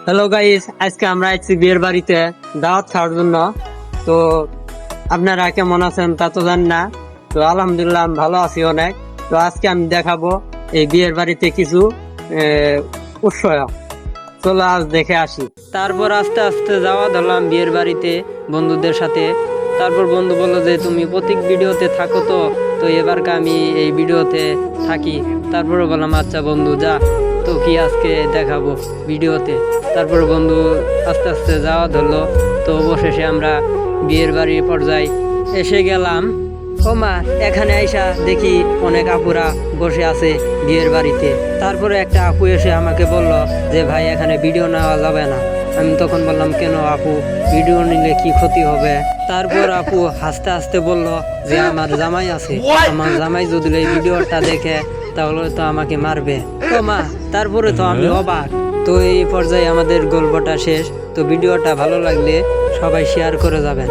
Hello guys, আজকে আমরা আছি বিয়ের বাড়িতে দাওয়াত খাওয়ার জন্য। তো আপনারা কেমন আছেন তা তো জান না। তো আলহামদুলিল্লাহ আমি ভালো আছি অনেক। তো আজকে আমি দেখাবো এই বিয়ের বাড়িতে কিছু উৎসব। চলো আজ দেখে আসি। তারপর আস্তে আস্তে যাওয়া ধরলাম বিয়ের বাড়িতে বন্ধুদের সাথে। তারপর বন্ধু বললো যে তুমি প্রত্যেক ভিডিওতে থাকো, তো এবারকে আমি এই ভিডিওতে থাকি। তারপরে বললাম আচ্ছা বন্ধু যা, তো কি আজকে দেখাবো ভিডিওতে। তারপর বন্ধু আস্তে আস্তে যাওয়া ধরলো। তো অবশেষে আমরা বিয়ের বাড়ির পর্যায়ে এসে গেলাম। ও মা, এখানে আইসা দেখি অনেক আপুরা বসে আছে বিয়ের বাড়িতে। তারপরে একটা আপু এসে আমাকে বলল যে ভাই এখানে ভিডিও নেওয়া যাবে না। আমি তখন বললাম কেন আপু, ভিডিও নিলে কি ক্ষতি হবে? তারপর আপু হাসতে হাসতে বলল যে আমার জামাই আছে, আমার জামাই যদি এই ভিডিওটা দেখে তাহলে তো আমাকে মারবে। ও মা, তারপরে তো আমি অবাক। তো এই পর্যায়ে আমাদের গল্পটা শেষ। তো ভিডিওটা ভালো লাগলে সবাই শেয়ার করে যাবেন।